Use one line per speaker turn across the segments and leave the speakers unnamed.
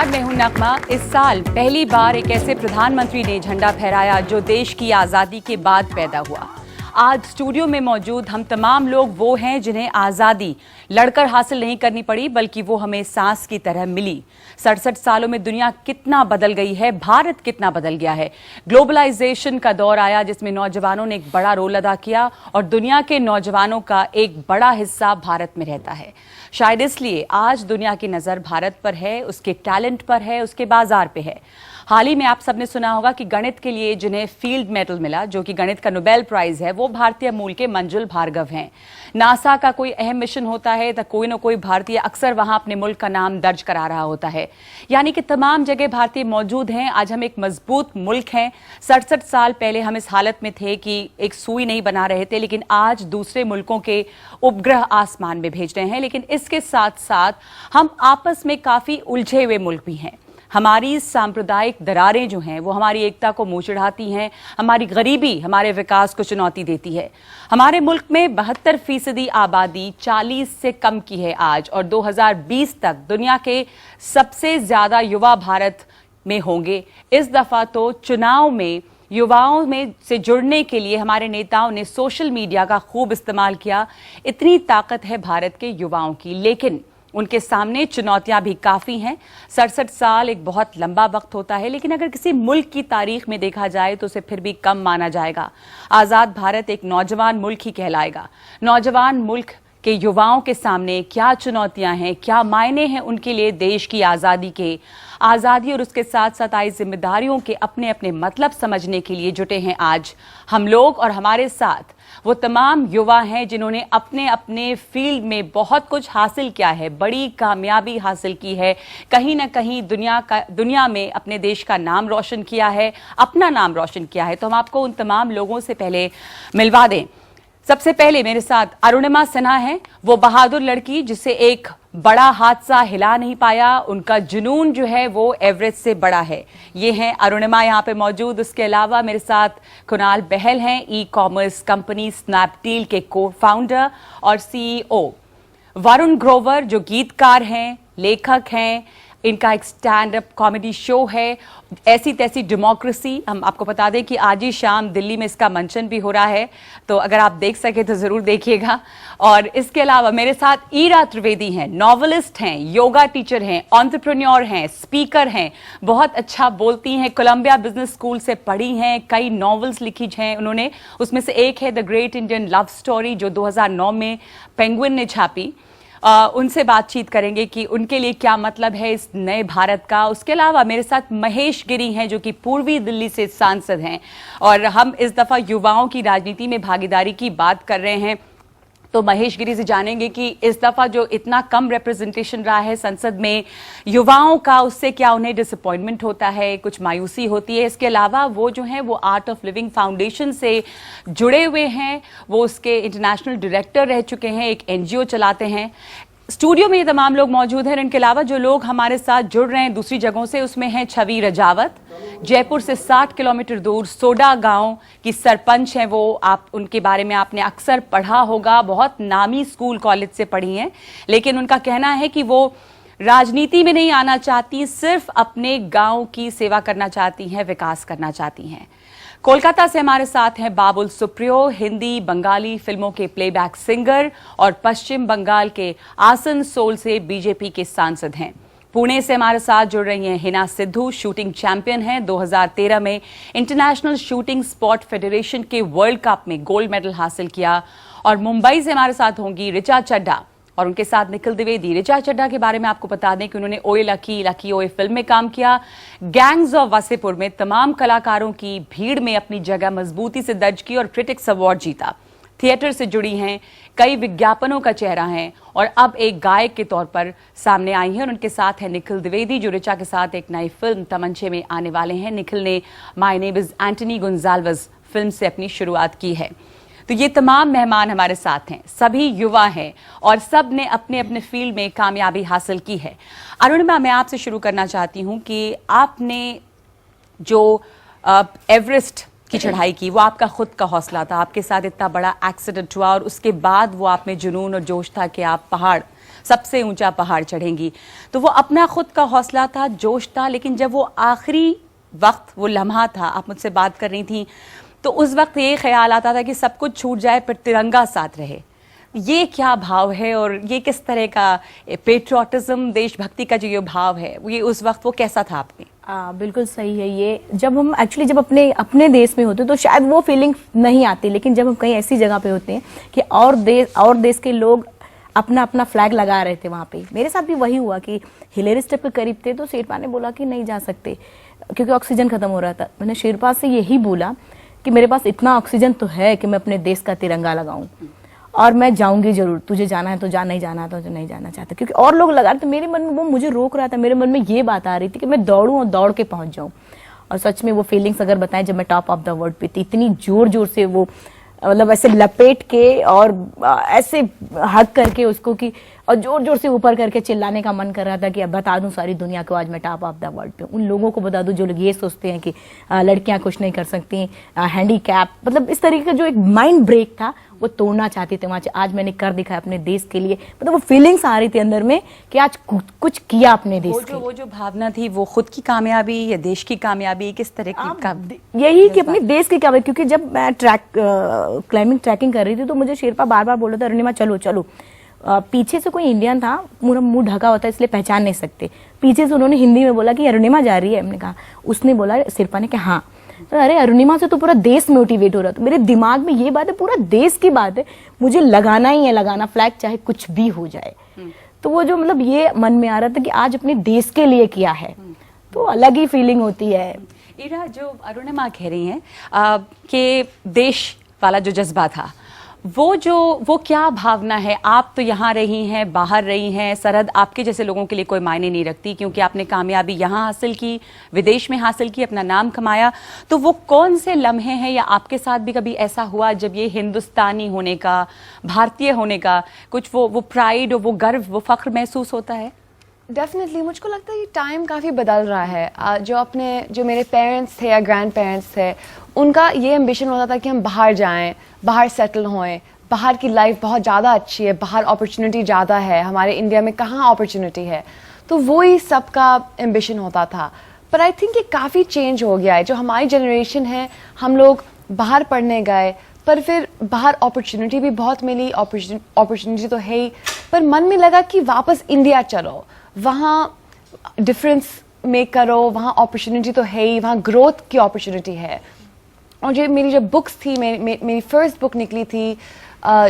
नमस्कार, मैं हूं नगमा। इस साल पहली बार एक ऐसे प्रधानमंत्री ने झंडा फहराया जो देश की आजादी के बाद पैदा हुआ। आज स्टूडियो में मौजूद हम तमाम लोग वो हैं जिन्हें आजादी लड़कर हासिल नहीं करनी पड़ी, बल्कि वो हमें सांस की तरह मिली। 67 सालों में दुनिया कितना बदल गई है, भारत कितना बदल गया है। ग्लोबलाइजेशन का दौर आया जिसमें नौजवानों ने एक बड़ा रोल अदा किया और दुनिया के नौजवानों का एक बड़ा हिस्सा भारत में रहता है। शायद इसलिए आज दुनिया की नजर भारत पर है, उसके टैलेंट पर है, उसके बाजार पे है। हाल ही में आप सबने सुना होगा कि गणित के लिए जिन्हें फील्ड मेडल मिला, जो कि गणित का नोबेल प्राइज है, वो भारतीय मूल के मंजुल भार्गव हैं। नासा का कोई अहम मिशन होता है तो कोई ना कोई भारतीय अक्सर वहां अपने मुल्क का नाम दर्ज करा रहा होता है। यानी कि तमाम जगह भारतीय मौजूद हैं। आज हम एक मजबूत मुल्क हैं। 67 साल पहले हम इस हालत में थे कि एक सुई नहीं बना रहे थे, लेकिन आज दूसरे मुल्कों के उपग्रह आसमान में भेज रहे हैं। लेकिन इसके साथ साथ हम आपस में काफी उलझे हुए मुल्क भी हैं। हमारी सांप्रदायिक दरारें जो हैं वो हमारी एकता को मुंह चढ़ाती हैं। हमारी गरीबी हमारे विकास को चुनौती देती है। हमारे मुल्क में 72% आबादी 40 से कम की है आज, और 2020 तक दुनिया के सबसे ज्यादा युवा भारत में होंगे। इस दफा तो चुनाव में युवाओं में से जुड़ने के लिए हमारे नेताओं ने सोशल मीडिया का खूब इस्तेमाल किया। इतनी ताकत है भारत के युवाओं की, लेकिन उनके सामने चुनौतियां भी काफी हैं। 67 साल एक बहुत लंबा वक्त होता है, लेकिन अगर किसी मुल्क की तारीख में देखा जाए तो उसे फिर भी कम माना जाएगा। आजाद भारत एक नौजवान मुल्क ही कहलाएगा। नौजवान मुल्क के युवाओं के सामने क्या चुनौतियां हैं, क्या मायने हैं उनके लिए देश की आजादी के। आजादी और उसके साथ साथ आई जिम्मेदारियों के अपने अपने मतलब समझने के लिए जुटे हैं आज हम लोग, और हमारे साथ वो तमाम युवा हैं जिन्होंने अपने अपने फील्ड में बहुत कुछ हासिल किया है, बड़ी कामयाबी हासिल की है, कहीं ना कहीं दुनिया में अपने देश का नाम रोशन किया है, अपना नाम रोशन किया है। तो हम आपको उन तमाम लोगों से पहले मिलवा दें। सबसे पहले मेरे साथ अरुणिमा सिन्हा है, वो बहादुर लड़की जिसे एक बड़ा हादसा हिला नहीं पाया। उनका जुनून जो है वो एवरेस्ट से बड़ा है। ये हैं अरुणिमा यहाँ पे मौजूद। उसके अलावा मेरे साथ कुणाल बहल हैं, ई कॉमर्स कंपनी स्नैपडील के को फाउंडर और सीईओ। वरुण ग्रोवर जो गीतकार हैं, लेखक हैं, इनका एक स्टैंड अप कॉमेडी शो है, ऐसी तैसी डेमोक्रेसी। हम आपको बता दें कि आज ही शाम दिल्ली में इसका मंचन भी हो रहा है, तो अगर आप देख सके तो जरूर देखिएगा। और इसके अलावा मेरे साथ ईरा त्रिवेदी हैं, नॉवेलिस्ट हैं, योगा टीचर हैं, एंटरप्रेन्योर हैं, स्पीकर हैं, बहुत अच्छा बोलती हैं, कोलंबिया बिजनेस स्कूल से पढ़ी हैं, कई नॉवेल्स लिखी हैं उन्होंने। उसमें से एक है the great Indian love story, जो 2009 में पेंगुइन ने छापी। उनसे बातचीत करेंगे कि उनके लिए क्या मतलब है इस नए भारत का। उसके अलावा मेरे साथ महेश गिरी हैं, जो कि पूर्वी दिल्ली से सांसद हैं, और हम इस दफा युवाओं की राजनीति में भागीदारी की बात कर रहे हैं। तो महेश गिरी से जानेंगे कि इस दफा जो इतना कम रिप्रेजेंटेशन रहा है संसद में युवाओं का, उससे क्या उन्हें डिसअपॉइंटमेंट होता है, कुछ मायूसी होती है। इसके अलावा वो जो हैं वो आर्ट ऑफ लिविंग फाउंडेशन से जुड़े हुए हैं, वो उसके इंटरनेशनल डायरेक्टर रह चुके हैं, एक एनजीओ चलाते हैं। स्टूडियो में ये तमाम लोग मौजूद हैं। इनके अलावा जो लोग हमारे साथ जुड़ रहे हैं दूसरी जगहों से, उसमें हैं छवि रजावत, जयपुर से 60 किलोमीटर दूर सोडा गांव की सरपंच हैं वो। आप उनके बारे में आपने अक्सर पढ़ा होगा, बहुत नामी स्कूल कॉलेज से पढ़ी हैं, लेकिन उनका कहना है कि वो राजनीति में नहीं आना चाहती, सिर्फ अपने गांव की सेवा करना चाहती हैं, विकास करना चाहती हैं। कोलकाता से हमारे साथ हैं बाबुल सुप्रियो, हिंदी बंगाली फिल्मों के प्लेबैक सिंगर और पश्चिम बंगाल के आसनसोल से बीजेपी के सांसद हैं। पुणे से हमारे साथ जुड़ रही हैं हिना सिद्धू, शूटिंग चैंपियन हैं, 2013 में इंटरनेशनल शूटिंग स्पोर्ट फेडरेशन के वर्ल्ड कप में गोल्ड मेडल हासिल किया। और मुंबई से हमारे साथ होंगी ऋचा चड्ढा और उनके साथ निखिल द्विवेदी। ऋचा चड्ढा के बारे में आपको बता दें कि उन्होंने ओए लकी ओए फिल्म में काम किया, गैंग्स ऑफ वासेपुर में तमाम कलाकारों की भीड़ में अपनी जगह मजबूती से दर्ज की और क्रिटिक्स अवार्ड जीता। थिएटर से जुड़ी हैं, कई विज्ञापनों का चेहरा हैं और अब एक गायक के तौर पर सामने आई हैं। और उनके साथ है निखिल द्विवेदी, जो ऋचा के साथ एक नई फिल्म तमंचे में आने वाले हैं। निखिल ने my name is Antony Gonsalves film से अपनी शुरुआत की है। तो ये तमाम मेहमान हमारे साथ हैं, सभी युवा हैं और सब ने अपने अपने फील्ड में कामयाबी हासिल की है। अरुणिमा, मैं आपसे शुरू करना चाहती हूं कि आपने जो एवरेस्ट की चढ़ाई की, वो आपका खुद का हौसला था, आपके साथ इतना बड़ा एक्सीडेंट हुआ और उसके बाद वो आप में जुनून और जोश था कि आप पहाड़ सबसे ऊंचा पहाड़ चढ़ेंगी। तो वो अपना खुद का हौसला था, जोश था, लेकिन जब वो आखिरी वक्त, वो लम्हा था, आप मुझसे बात कर रही थी, तो उस वक्त ये ख्याल आता था कि सब कुछ छूट जाए पर तिरंगा साथ रहे। ये क्या भाव है और ये किस तरह का पेट्रियोटिज्म, देशभक्ति का जो ये भाव है, ये उस वक्त वो कैसा था आपने?
बिल्कुल सही है। ये जब हम एक्चुअली जब अपने देश में होते तो शायद वो फीलिंग नहीं आती, लेकिन जब हम कहीं ऐसी जगह पे होते हैं कि और देश के लोग अपना अपना फ्लैग लगा रहे थे वहाँ पे। मेरे साथ भी वही हुआ कि हिलेरी स्टेप के करीब थे तो शेरपा ने बोला कि नहीं जा सकते क्योंकि ऑक्सीजन खत्म हो रहा था। मैंने शेरपा से यही बोला कि मेरे पास इतना ऑक्सीजन तो है कि मैं अपने देश का तिरंगा लगाऊं और मैं जाऊंगी जरूर, तुझे जाना है तो जा, नहीं जाना तो नहीं जाना चाहता। क्योंकि और लोग लगा रहे थे, मेरे मन में वो मुझे रोक रहा था, मेरे मन में ये बात आ रही थी कि मैं दौड़ूं और दौड़ के पहुंच जाऊं। और सच में वो फीलिंग्स अगर बताएं, जब मैं टॉप ऑफ द वर्ल्ड पे थी, इतनी जोर जोर से वो मतलब ऐसे लपेट के और ऐसे हक करके उसको कि और जोर जोर से ऊपर करके चिल्लाने का मन कर रहा था कि अब बता दूं सारी दुनिया को आज मैं टॉप ऑफ द वर्ल्ड पे, उन लोगों को बता दूं जो लोग ये सोचते हैं कि लड़कियां कुछ नहीं कर सकती, हैंडीकैप, मतलब इस तरीके का जो एक माइंड ब्रेक था वो तोड़ना चाहती थी वहां। आज मैंने कर दिखाया अपने देश के लिए, मतलब वो फीलिंग्स आ रही थी अंदर में कि आज कुछ किया अपने देश के लिए।
वो जो भावना थी वो खुद की कामयाबी या देश की कामयाबी, किस तरह की
यही कि अपने देश की कामयाबी। क्योंकि जब मैं क्लाइंबिंग ट्रैकिंग कर रही थी तो मुझे शेरपा बार बार बोल रहा था, अरुणिमा चलो चलो। पीछे से कोई इंडियन था, पूरा मुंह ढका होता है इसलिए पहचान नहीं सकते। पीछे से उन्होंने हिंदी में बोला कि अरुणिमा जा रही है। हमने कहा, उसने बोला शेरपा ने कि हाँ। तो अरे अरुणिमा से तो पूरा देश मोटिवेट हो रहा था। मेरे दिमाग में ये बात है, पूरा देश की बात है, मुझे लगाना ही है, लगाना फ्लैग चाहे कुछ भी हो जाए। तो वो जो मतलब ये मन में आ रहा था कि आज अपने देश के लिए किया है, तो अलग ही फीलिंग होती है।
इरा, जो अरुणिमा कह रही हैं कि देश वाला जो जज्बा था, वो क्या भावना है? आप तो यहाँ रही हैं, बाहर रही हैं, सरहद आपके जैसे लोगों के लिए कोई मायने नहीं रखती क्योंकि आपने कामयाबी यहाँ हासिल की, विदेश में हासिल की, अपना नाम कमाया। तो वो कौन से लम्हे हैं, या आपके साथ भी कभी ऐसा हुआ जब ये हिंदुस्तानी होने का, भारतीय होने का कुछ वो प्राइड और वो गर्व, वो फख्र महसूस होता है?
डेफिनेटली मुझको लगता है कि टाइम काफ़ी बदल रहा है। जो मेरे पेरेंट्स थे या ग्रैंड पेरेंट्स थे, उनका ये एम्बिशन होता था कि हम बाहर जाएं, बाहर सेटल होएं, बाहर की लाइफ बहुत ज़्यादा अच्छी है, बाहर अपॉर्चुनिटी ज़्यादा है, हमारे इंडिया में कहाँ अपॉर्चुनिटी है। तो वो ही सबका एम्बिशन होता था। पर आई थिंक ये काफ़ी चेंज हो गया है। जो हमारी जनरेशन है, हम लोग बाहर पढ़ने गए, पर फिर बाहर अपॉर्चुनिटी भी बहुत मिली, अपॉर्चुनिटी तो है ही, पर मन में लगा कि वापस इंडिया चलो, वहाँ डिफरेंस मेक करो, वहाँ अपॉर्चुनिटी तो है ही, वहाँ ग्रोथ की अपॉर्चुनिटी है। और जो मेरी जो बुक्स थी, मेरी फर्स्ट बुक निकली थी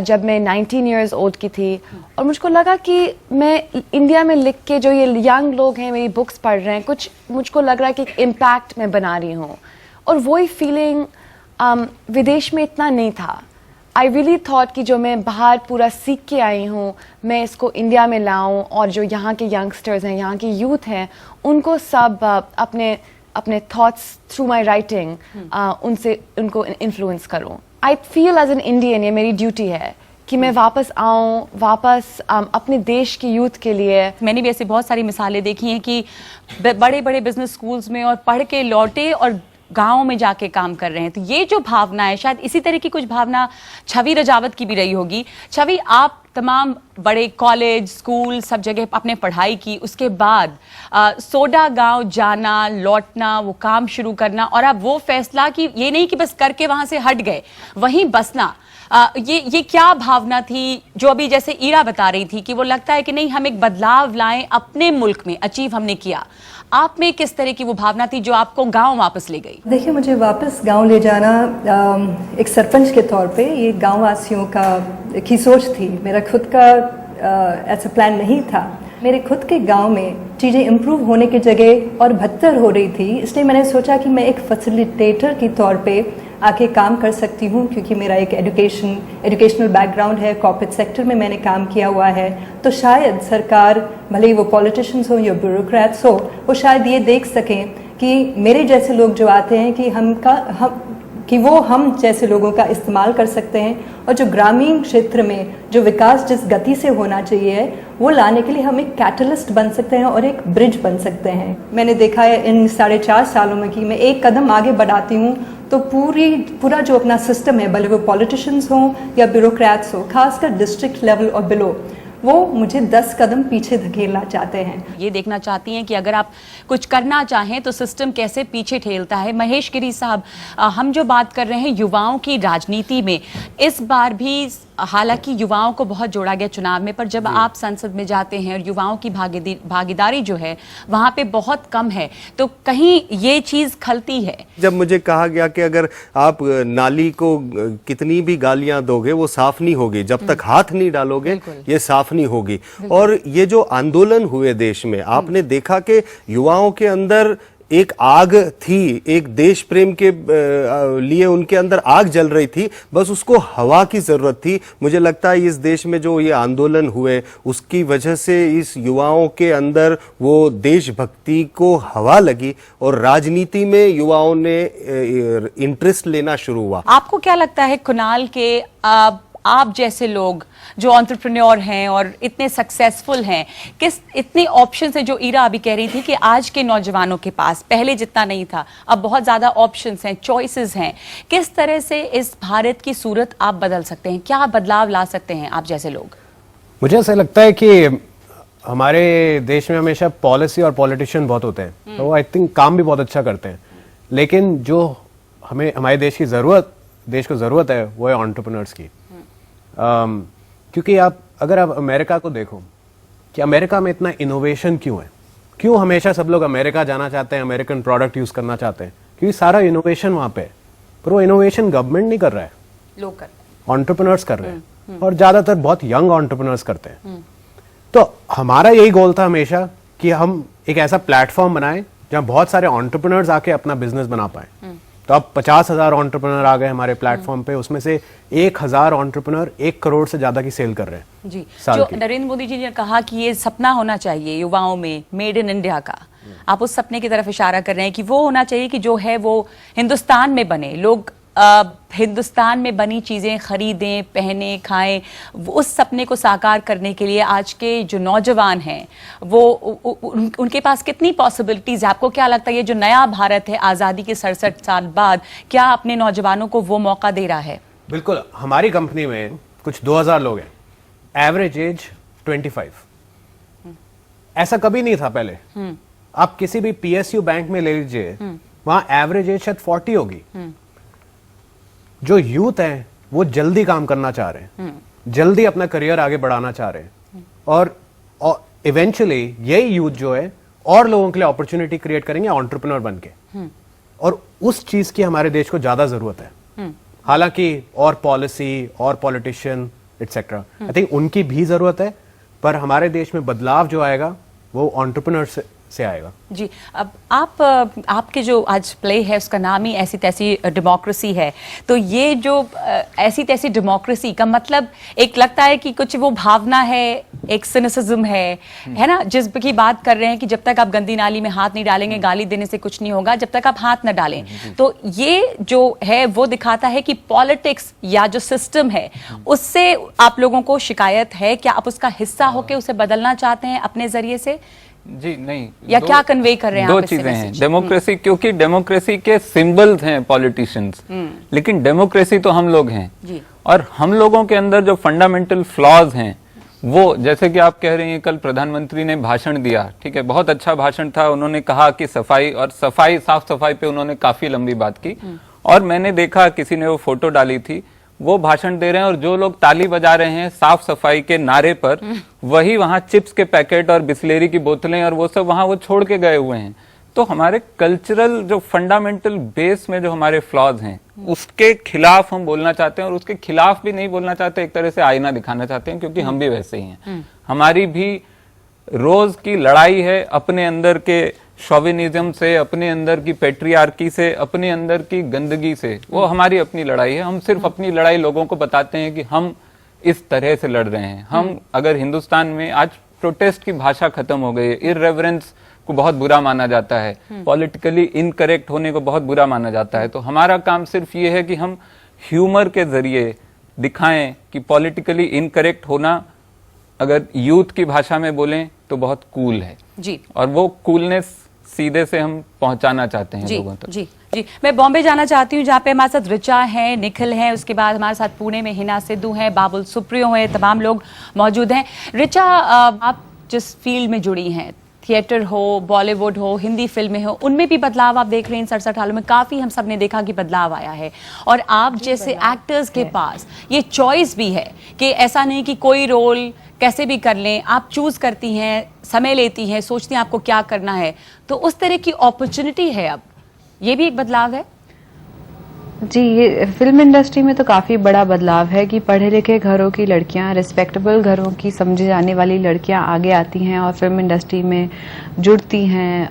जब मैं 19 इयर्स ओल्ड की थी, और मुझको लगा कि मैं इंडिया में लिख के जो ये यंग लोग हैं मेरी बुक्स पढ़ रहे हैं, कुछ मुझको लग रहा है कि एक इम्पैक्ट मैं बना रही हूँ। और वही फीलिंग विदेश में इतना नहीं था। आई रियली थॉट कि जो मैं बाहर पूरा सीख के आई हूँ, मैं इसको इंडिया में लाऊं और जो यहाँ के यंगस्टर्स हैं, यहाँ के यूथ हैं, उनको सब अपने थॉट्स थ्रू माई राइटिंग उनको इन्फ्लुएंस करूँ। I feel as an Indian, ये मेरी ड्यूटी है कि मैं वापस आऊँ, अपने देश के यूथ के लिए।
मैंने भी ऐसी बहुत सारी मिसालें देखी हैं कि बड़े बड़े बिजनेस स्कूल्स में और पढ़ के लौटे और गाँव में जाके काम कर रहे हैं। तो ये जो भावना है, शायद इसी तरह की कुछ भावना छवि रजावत की भी रही होगी। छवि, आप तमाम बड़े कॉलेज, स्कूल, सब जगह आपने पढ़ाई की, उसके बाद सोडा गांव जाना, लौटना, वो काम शुरू करना, और अब वो फैसला कि ये नहीं कि बस करके वहां से हट गए, वहीं बसना, ये क्या भावना थी जो अभी जैसे ईरा बता रही थी कि वो लगता है कि नहीं, हम एक बदलाव लाएं अपने मुल्क में, अचीव हमने किया। आप में किस तरह की वो भावना थी जो आपको गांव वापस ले गई?
देखिए, मुझे वापस गांव ले जाना एक सरपंच के तौर पे ये गांव वासियों की सोच थी। मेरा खुद का ऐसा प्लान नहीं था। मेरे खुद के गांव में चीज़ें इम्प्रूव होने की जगह और बदतर हो रही थी, इसलिए मैंने सोचा कि मैं एक फैसिलिटेटर के तौर पे आके काम कर सकती हूँ, क्योंकि मेरा एक एजुकेशनल बैकग्राउंड है, कॉर्पोरेट सेक्टर में मैंने काम किया हुआ है। तो शायद सरकार, भले ही वो पॉलिटिशियंस हो या ब्यूरोक्रेट्स हो, वो शायद ये देख सकें कि मेरे जैसे लोग जो आते हैं कि हम जैसे लोगों का इस्तेमाल कर सकते हैं, और जो ग्रामीण क्षेत्र में जो विकास जिस गति से होना चाहिए वो लाने के लिए हम एक कैटलिस्ट बन सकते हैं और एक ब्रिज बन सकते हैं। मैंने देखा है इन 4.5 सालों में कि मैं एक कदम आगे बढ़ाती हूँ तो पूरा जो अपना सिस्टम है, भले वो पॉलिटिशियंस हों या ब्यूरोक्रेट्स हो, खासकर डिस्ट्रिक्ट लेवल और बिलो, वो मुझे 10 कदम पीछे धकेलना चाहते हैं।
ये देखना चाहती हैं कि अगर आप कुछ करना चाहें तो सिस्टम कैसे पीछे ठेलता है। महेश गिरी साहब, हम जो बात कर रहे हैं युवाओं की राजनीति में, इस बार भी हालांकि युवाओं को बहुत जोड़ा गया चुनाव में, पर जब आप संसद में जाते हैं और युवाओं की भागीदारी जो है वहां पे बहुत कम है, तो कहीं ये चीज खलती है।
जब मुझे कहा गया कि अगर आप नाली को कितनी भी गालियां दोगे वो साफ नहीं होगी, जब तक हाथ नहीं डालोगे ये साफ नहीं होगी। और ये जो आंदोलन हुए देश में, आपने देखा कि युवाओं के अंदर एक आग थी, एक देश प्रेम के लिए उनके अंदर आग जल रही थी, बस उसको हवा की जरूरत थी। मुझे लगता है इस देश में जो ये आंदोलन हुए उसकी वजह से इस युवाओं के अंदर वो देशभक्ति को हवा लगी और राजनीति में युवाओं ने इंटरेस्ट लेना शुरू हुआ।
आपको क्या लगता है कुणाल के आप जैसे लोग जो एंटरप्रेन्योर हैं और इतने सक्सेसफुल हैं, किस इतने ऑप्शंस हैं, जो ईरा अभी कह रही थी कि आज के नौजवानों के पास पहले जितना नहीं था, अब बहुत ज्यादा ऑप्शंस हैं, चॉइसेस हैं, किस तरह से इस भारत की सूरत आप बदल सकते हैं, क्या बदलाव ला सकते हैं आप जैसे लोग?
मुझे ऐसा लगता है कि हमारे देश में हमेशा पॉलिसी और पॉलिटिशियन बहुत होते हैं, तो वो आई थिंक काम भी बहुत अच्छा करते हैं, लेकिन जो हमें हमारे देश को जरूरत है वो है एंटरप्रेन्योर्स की। क्योंकि अगर आप अमेरिका को देखो कि अमेरिका में इतना इनोवेशन क्यों है, क्यों हमेशा सब लोग अमेरिका जाना चाहते हैं, अमेरिकन प्रोडक्ट यूज करना चाहते हैं, क्योंकि सारा इनोवेशन वहां पे है। पर वो इनोवेशन गवर्नमेंट नहीं कर रहा है,
लोग कर रहे हैं,
एंटरप्रेन्योर्स कर रहे हैं, और ज्यादातर बहुत यंग एंटरप्रेन्योर्स करते हैं। तो हमारा यही गोल था हमेशा कि हम एक ऐसा प्लेटफॉर्म बनाएं जहां बहुत सारे एंटरप्रेन्योर्स आके अपना बिजनेस बना पाए। तो अब 50,000 एंटरप्रेन्योर आ गए हमारे प्लेटफॉर्म पे, उसमें से 1,000 एंटरप्रेन्योर 1 करोड़ से ज्यादा की सेल कर रहे हैं
जी।
साल
जो
की।
नरेंद्र मोदी जी ने कहा कि ये सपना होना चाहिए युवाओं में मेड इन इंडिया का, आप उस सपने की तरफ इशारा कर रहे हैं कि वो होना चाहिए कि जो है वो हिंदुस्तान में बने, लोग हिंदुस्तान में बनी चीजें खरीदें, पहने, खाएं। उस सपने को साकार करने के लिए आज के जो नौजवान हैं वो उनके पास कितनी पॉसिबिलिटीज है? आपको क्या लगता है ये जो नया भारत है आजादी के 67 साल बाद, क्या अपने नौजवानों को वो मौका दे रहा है?
बिल्कुल। हमारी कंपनी में कुछ 2000 लोग हैं, एवरेज एज 25। ऐसा कभी नहीं था पहले। आप किसी भी PSU बैंक में ले लीजिए, वहां एवरेज एज शायद 40 होगी। जो यूथ है वो जल्दी काम करना चाह रहे हैं, जल्दी अपना करियर आगे बढ़ाना चाह रहे हैं, और इवेंचुअली यही यूथ जो है और लोगों के लिए अपॉर्चुनिटी क्रिएट करेंगे एंटरप्रेन्योर बनके। और उस चीज की हमारे देश को ज्यादा जरूरत है। हालांकि और पॉलिसी और पॉलिटिशियन एटसेट्रा आई थिंक उनकी भी जरूरत है, पर हमारे देश में बदलाव जो आएगा वो एंटरप्रेन्योर से आएगा।
जी। अब आपके जो आज प्ले है उसका नाम ही ऐसी तैसी डेमोक्रेसी है, तो ये जो ऐसी तैसी डेमोक्रेसी का मतलब एक लगता है कि कुछ वो भावना है, एक सिनिसिज्म है ना, जिसकी बात कर रहे हैं कि जब तक आप गंदी नाली में हाथ नहीं डालेंगे, गाली देने से कुछ नहीं होगा, जब तक आप हाथ न डालें। तो ये जो है वो दिखाता है कि पॉलिटिक्स या जो सिस्टम है उससे आप लोगों को शिकायत है, क्या आप उसका हिस्सा होकर उसे बदलना चाहते हैं अपने जरिए से?
जी नहीं,
या क्या कन्वे कर रहे हैं
दो
आप इससे
चीजें हैं।
मैसेज?
डेमोक्रेसी, क्योंकि डेमोक्रेसी के सिंबल्स हैं पॉलिटिशियंस, लेकिन डेमोक्रेसी तो हम लोग हैं
जी।
और हम लोगों के अंदर जो फंडामेंटल फ्लॉज हैं वो, जैसे कि आप कह रही हैं, कल प्रधानमंत्री ने भाषण दिया, ठीक है, बहुत अच्छा भाषण था। उन्होंने कहा कि सफाई और साफ सफाई पे उन्होंने काफी लंबी बात की, और मैंने देखा किसी ने वो फोटो डाली थी, वो भाषण दे रहे हैं और जो लोग ताली बजा रहे हैं साफ सफाई के नारे पर, वही वहां चिप्स के पैकेट और बिस्लेरी की बोतलें और वो सब वहां वो छोड़ के गए हुए हैं। तो हमारे कल्चरल जो फंडामेंटल बेस में जो हमारे फ्लॉज हैं उसके खिलाफ हम बोलना चाहते हैं, और उसके खिलाफ भी नहीं बोलना चाहते, एक तरह से आईना दिखाना चाहते हैं, क्योंकि हम भी वैसे ही हैं। हमारी भी रोज की लड़ाई है अपने अंदर के शोविनिज्म से, अपने अंदर की पेट्रियार्की से, अपने अंदर की गंदगी से। वो हमारी अपनी लड़ाई है। हम सिर्फ अपनी लड़ाई लोगों को बताते हैं कि हम इस तरह से लड़ रहे हैं। हम अगर हिंदुस्तान में आज प्रोटेस्ट की भाषा खत्म हो गई है, इररेवरेंस को बहुत बुरा माना जाता है, पॉलिटिकली इनकरेक्ट होने को बहुत बुरा माना जाता है, तो हमारा काम सिर्फ ये है कि हम ह्यूमर के जरिए दिखाएं कि पॉलिटिकली इनकरेक्ट होना, अगर यूथ की भाषा में बोलें तो बहुत कूल है
जी।
और वो कूलनेस सीधे से हम पहुंचाना चाहते हैं
जी
लोगों तक।
जी जी, मैं बॉम्बे जाना चाहती हूँ जहाँ पे हमारे साथ ऋचा है, निखिल है, उसके बाद हमारे साथ पुणे में हिना सिद्धू हैं, बाबुल सुप्रियो हैं, तमाम लोग मौजूद हैं। ऋचा, आप जिस फील्ड में जुड़ी हैं, थिएटर हो, बॉलीवुड हो, हिंदी फिल्में हो, उनमें भी बदलाव आप देख रहे हैं इन 67 सालों में? काफी हम सब ने देखा कि बदलाव आया है, और आप जैसे एक्टर्स के पास ये चॉइस भी है कि ऐसा नहीं कि कोई रोल कैसे भी कर लें, आप चूज करती हैं, समय लेती हैं, सोचती हैं आपको क्या करना है, तो उस तरह की अपॉर्चुनिटी है अब, ये भी एक बदलाव है।
जी, ये फिल्म इंडस्ट्री में तो काफ़ी बड़ा बदलाव है कि पढ़े लिखे घरों की लड़कियां, रिस्पेक्टेबल घरों की समझी जाने वाली लड़कियां आगे आती हैं और फिल्म इंडस्ट्री में जुड़ती हैं।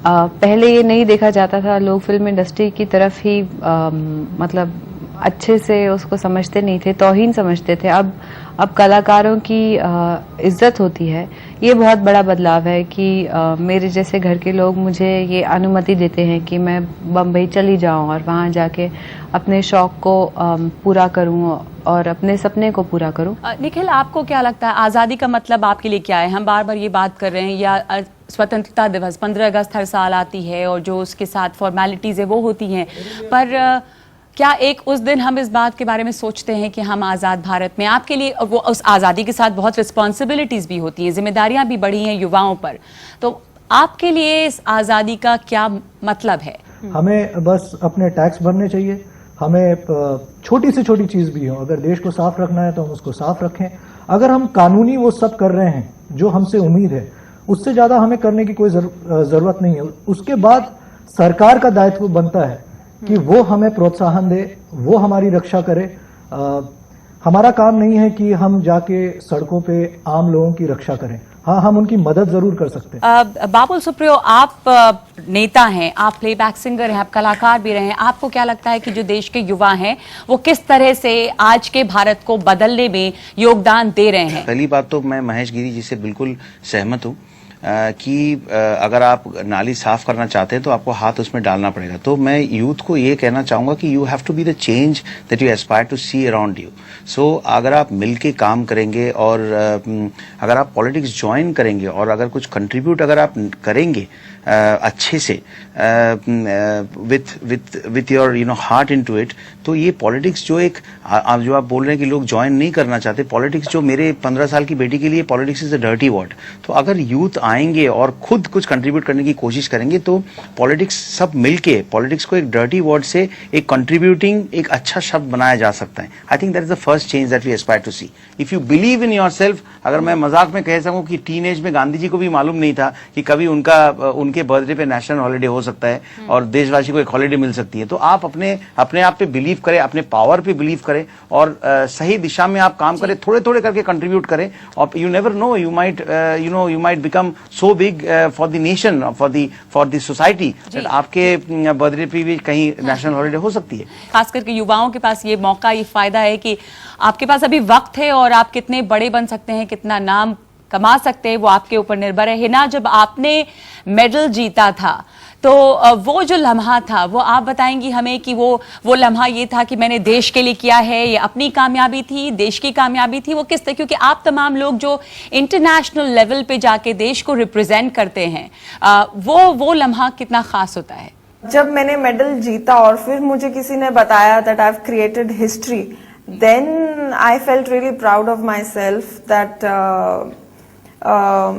पहले ये नहीं देखा जाता था, लोग फिल्म इंडस्ट्री की तरफ ही मतलब अच्छे से उसको समझते नहीं थे, तौहीन समझते थे। अब कलाकारों की इज्जत होती है। ये बहुत बड़ा बदलाव है कि मेरे जैसे घर के लोग मुझे ये अनुमति देते हैं कि मैं बम्बई चली जाऊं और वहां जाके अपने शौक को पूरा करूं और अपने सपने को पूरा करूं।
निखिल, आपको क्या लगता है आज़ादी का मतलब आपके लिए क्या है? हम बार बार ये बात कर रहे हैं, या स्वतंत्रता दिवस 15 अगस्त हर साल आती है और जो उसके साथ फॉर्मेलिटीज है वो होती हैं, पर क्या एक उस दिन हम इस बात के बारे में सोचते हैं कि हम आज़ाद भारत में, आपके लिए वो उस आज़ादी के साथ बहुत रिस्पॉन्सिबिलिटीज़ भी होती हैं, जिम्मेदारियां भी बढ़ी हैं युवाओं पर, तो आपके लिए इस आज़ादी का क्या मतलब है?
हमें बस अपने टैक्स भरने चाहिए, हमें छोटी से छोटी चीज़ भी हो, अगर देश को साफ रखना है तो हम उसको साफ रखें। अगर हम कानूनी वो सब कर रहे हैं जो हमसे उम्मीद है, उससे ज़्यादा हमें करने की कोई ज़रूरत नहीं है। उसके बाद सरकार का दायित्व बनता है कि वो हमें प्रोत्साहन दे, वो हमारी रक्षा करे। हमारा काम नहीं है कि हम जाके सड़कों पे आम लोगों की रक्षा करें। हाँ, हम उनकी मदद जरूर कर सकते हैं।
बाबुल सुप्रियो, आप नेता हैं, आप प्लेबैक सिंगर हैं, आप कलाकार भी रहे हैं, आपको क्या लगता है कि जो देश के युवा हैं वो किस तरह से आज के भारत को बदलने में योगदान दे रहे हैं?
पहली बात तो मैं महेश गिरी जी से बिल्कुल सहमत हूँ कि अगर आप नाली साफ करना चाहते हैं तो आपको हाथ उसमें डालना पड़ेगा। तो मैं यूथ को ये कहना चाहूंगा कि you have to be the change that you aspire to see around you. So अगर आप मिलके काम करेंगे और अगर आप पॉलिटिक्स ज्वाइन करेंगे और अगर कुछ कंट्रीब्यूट अगर आप करेंगे अच्छे से with your heart into it, तो ये पॉलिटिक्स जो जो आप बोल रहे हैं कि लोग ज्वाइन नहीं करना चाहते, पॉलिटिक्स जो मेरे 15 साल की बेटी के लिए politics is a dirty word. तो अगर यूथ आएंगे और खुद कुछ कंट्रीब्यूट करने की कोशिश करेंगे तो पॉलिटिक्स सब मिलके पॉलिटिक्स को एक डर्टी वर्ड से एक कंट्रीब्यूटिंग एक अच्छा शब्द बनाया जा सकता है। I think that is the first change that we aspire to see. If you believe in yourself, अगर मैं मजाक में कह सकूं कि टीनेज में गांधी जी को भी मालूम नहीं था कि कभी उनके बर्थडे पे नेशनल हॉलिडे हो सकता है और देशवासी को एक हॉलिडे मिल सकती है, तो आप अपने आप पे बिलीव करें, अपने पावर पे बिलीव करें और सही दिशा में आप काम करें, थोड़े थोड़े करके कंट्रीब्यूट करें और you never know, you might become so big for the nation, for the society, आपके बर्थडे पे भी कहीं नेशनल हॉलिडे हो सकती है।
खास करके युवाओं के पास ये मौका, ये फायदा है कि आपके पास अभी वक्त है और आप कितने बड़े बन सकते हैं, कितना नाम कमा सकते हैं, वो आपके ऊपर निर्भर है। हिना, जब आपने मेडल जीता था तो वो जो लम्हा था वो आप बताएंगी हमें कि वो लम्हा ये था कि मैंने देश के लिए किया है, ये अपनी कामयाबी थी, देश की कामयाबी थी, वो किस तरह? क्योंकि आप तमाम लोग जो इंटरनेशनल लेवल पे जाके देश को रिप्रेजेंट करते हैं, वो लम्हा कितना खास होता है?
जब मैंने मेडल जीता और फिर मुझे किसी ने बताया that I have created history, then I felt really proud of myself that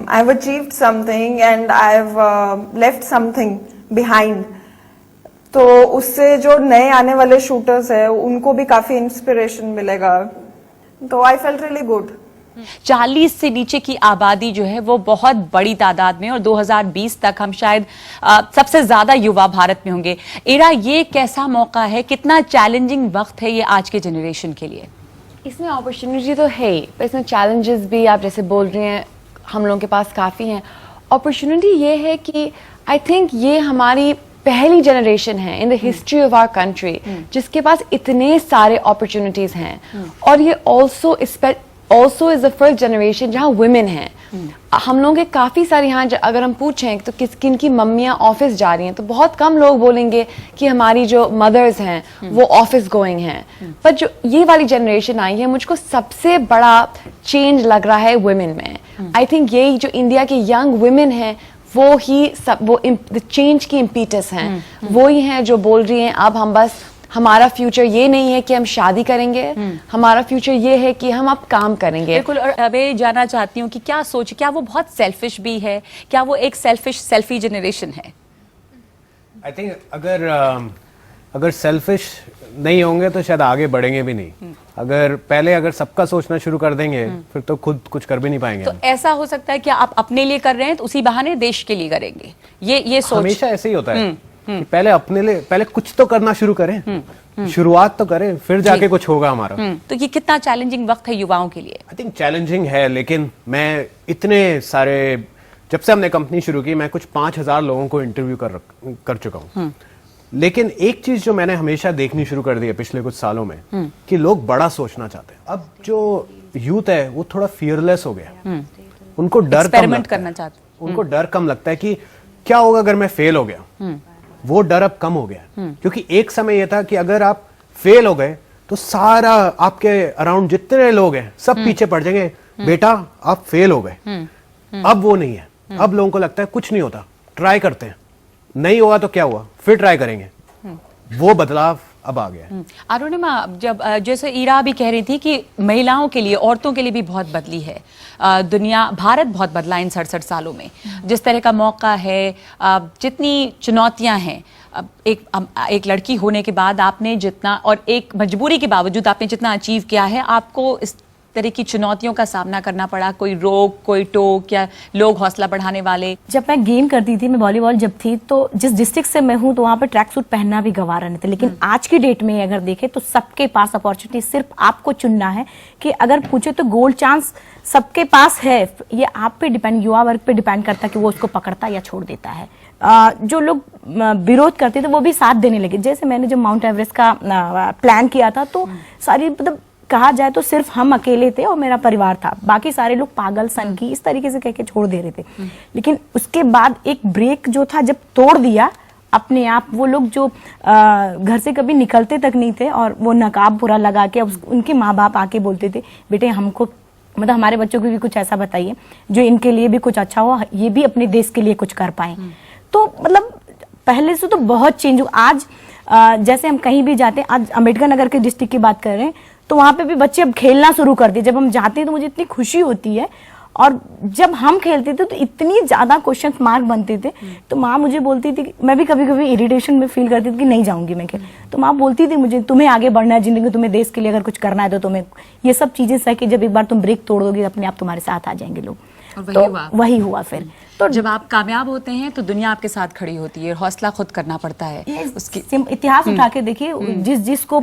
I've achieved something and I've left something behind. तो उससे जो नए आने वाले शूटर्स है उनको भी काफी इंस्पिरेशन मिलेगा, तो आई फेल्ट रियली गुड।
40 से नीचे की आबादी जो है वो बहुत बड़ी तादाद में, और 2020 तक हम शायद सबसे ज्यादा युवा भारत में होंगे। इरा, ये कैसा मौका है, कितना चैलेंजिंग वक्त है ये आज के जनरेशन के लिए?
इसमें अपॉर्चुनिटी तो है, पर इसमें चैलेंजेस भी आप जैसे बोल रहे हैं हम लोगों के पास काफ़ी हैं। अपॉर्चुनिटी ये है कि आई थिंक ये हमारी पहली जनरेशन है in the history of our country जिसके पास इतने सारे अपॉर्चुनिटीज़ हैं, और ये also is the first generation जहाँ वुमेन हैं। हम लोगों के काफ़ी सारे यहाँ अगर हम पूछें तो किन की मम्मियाँ ऑफिस जा रही हैं तो बहुत कम लोग बोलेंगे कि हमारी जो मदर्स हैं वो ऑफिस गोइंग हैं। पर जो ये वाली जनरेशन आई है, मुझको सबसे बड़ा चेंज लग रहा है वुमेन में। आई थिंक यही जो इंडिया के यंग वुमेन हैं वो ही सब वो चेंज की इम्पीटस हैं, वो ही हैं जो बोल रही हैं अब हम बस हमारा फ्यूचर ये नहीं है कि हम शादी करेंगे, हमारा फ्यूचर ये है कि हम अब काम करेंगे।
बिल्कुल। और मैं जानना चाहती हूँ कि क्या सोच, क्या वो बहुत सेल्फिश भी है, क्या वो एक सेल्फी जनरेशन है?
आई थिंक अगर सेल्फिश नहीं होंगे तो शायद आगे बढ़ेंगे भी नहीं। अगर सबका सोचना शुरू कर देंगे फिर तो खुद कुछ कर भी नहीं पाएंगे।
तो ऐसा हो सकता है कि आप अपने लिए कर रहे हैं तो उसी बहाने देश के लिए करेंगे, ये सोच
हमेशा ऐसे ही होता है कि पहले अपने लिए पहले कुछ तो करना शुरू करें, शुरुआत तो करें, फिर जाके कुछ होगा हमारा।
तो ये कितना चैलेंजिंग वक्त है युवाओं के लिए?
आई थिंक चैलेंजिंग है, लेकिन मैं इतने सारे, जब से हमने कंपनी शुरू की मैं कुछ 5000 लोगों को इंटरव्यू कर चुका हूँ। लेकिन एक चीज जो मैंने हमेशा देखनी शुरू कर दी है पिछले कुछ सालों में, कि लोग बड़ा सोचना चाहते हैं। अब जो यूथ है वो थोड़ा फियरलेस हो गया, उनको डर
एक्सपेरिमेंट करना चाहते हैं,
उनको डर कम लगता है कि क्या होगा अगर मैं फेल हो गया। वो डर अब कम हो गया, क्योंकि एक समय यह था कि अगर आप फेल हो गए तो सारा आपके अराउंड जितने लोग हैं सब पीछे पड़ जाएंगे, बेटा आप फेल हो गए। अब वो नहीं है, अब लोगों को लगता है कुछ नहीं होता, ट्राई करते हैं, नहीं हुआ तो क्या हुआ, फिर ट्राई करेंगे। वो बदलाव अब आ गया है।
अरुणिमा, जब जैसे ईरा भी कह रही थी कि महिलाओं के लिए, औरतों के लिए भी बहुत बदली है दुनिया, भारत बहुत बदला इन 67 सालों में। जिस तरह का मौका है, जितनी चुनौतियां हैं, एक लड़की होने के बाद आपने जितना, और एक मजबूरी के बावजूद आपने जितना अचीव किया है, आपको इस तरह की चुनौतियों का सामना करना पड़ा? कोई रोक, कोई टोक, या लोग हौसला बढ़ाने वाले?
जब मैं गेम करती थी, मैं वॉलीबॉल जब थी, तो जिस डिस्ट्रिक्ट से मैं हूँ तो वहाँ पे ट्रैक सूट पहनना भी गवारा नहीं था। लेकिन आज की डेट में अगर देखें तो सबके पास अपॉर्चुनिटी, सिर्फ आपको चुनना है कि अगर पूछे तो गोल्ड चांस सबके पास है। ये आप पे डिपेंड, युवा वर्ग पे डिपेंड करता है कि वो उसको पकड़ता या छोड़ देता है। जो लोग विरोध करते थे वो भी साथ देने लगे। जैसे मैंने जब माउंट एवरेस्ट का प्लान किया था तो सारी, मतलब कहा जाए तो सिर्फ हम अकेले थे और मेरा परिवार था, बाकी सारे लोग पागल, सनकी इस तरीके से कह के छोड़ दे रहे थे। लेकिन उसके बाद एक ब्रेक जो था, जब तोड़ दिया अपने आप, वो लोग जो घर से कभी निकलते तक नहीं थे और वो नकाब पूरा लगा के, उनके माँ बाप आके बोलते थे बेटे हमको, मतलब हमारे बच्चों को भी कुछ ऐसा बताइए जो इनके लिए भी कुछ अच्छा हो, ये भी अपने देश के लिए कुछ कर पाए। तो मतलब पहले से तो बहुत चेंज हुआ। आज जैसे हम कहीं भी जाते हैं, आज अम्बेडकर नगर के डिस्ट्रिक्ट की बात कर रहे हैं, तो वहां पे भी बच्चे अब खेलना शुरू कर दिए। जब हम जाते हैं तो मुझे इतनी खुशी होती है, और जब हम खेलते थे तो इतनी ज्यादा क्वेश्चन मार्क बनते थे। तो माँ मुझे बोलती थी, मैं भी कभी कभी इरिटेशन में फील करती थी कि नहीं जाऊंगी मैं खेल, तो माँ बोलती थी मुझे, तुम्हें आगे बढ़ना है जिंदगी, तुम्हें देश के लिए अगर कुछ करना है तो तुम्हें ये सब चीजें सह कि जब एक बार तुम ब्रेक तोड़ दोगे अपने आप तुम्हारे साथ आ जाएंगे लोग। तो वही हुआ फिर।
तो जब आप कामयाब होते हैं तो दुनिया आपके साथ खड़ी होती है, हौसला खुद करना पड़ता है।
उसकी इतिहास उठा के देखिए, जिसको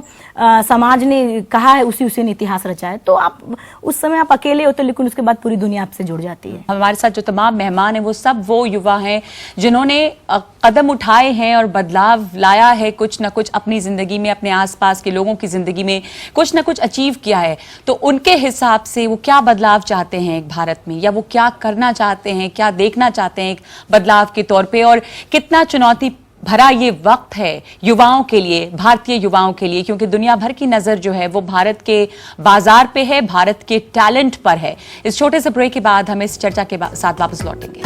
समाज ने कहा है उसी ने इतिहास रचा है। तो आप उस समय आप अकेले होते, लेकिन उसके बाद पूरी दुनिया आपसे जुड़ जाती है।
हमारे साथ जो तमाम मेहमान हैं वो सब वो युवा हैं जिन्होंने कदम उठाए हैं और बदलाव लाया है, कुछ ना कुछ अपनी जिंदगी में, अपने आसपास के लोगों की जिंदगी में कुछ ना कुछ अचीव किया है। तो उनके हिसाब से वो क्या बदलाव चाहते हैं एक भारत में, या वो क्या करना चाहते हैं, क्या देखना चाहते हैं एक बदलाव के तौर पे, और कितना चुनौती भरा ये वक्त है युवाओं के लिए, भारतीय युवाओं के लिए, क्योंकि दुनिया भर की नजर जो है वो भारत के बाजार पे है, भारत के टैलेंट पर है। इस छोटे से ब्रेक के बाद हम इस चर्चा के साथ वापस लौटेंगे।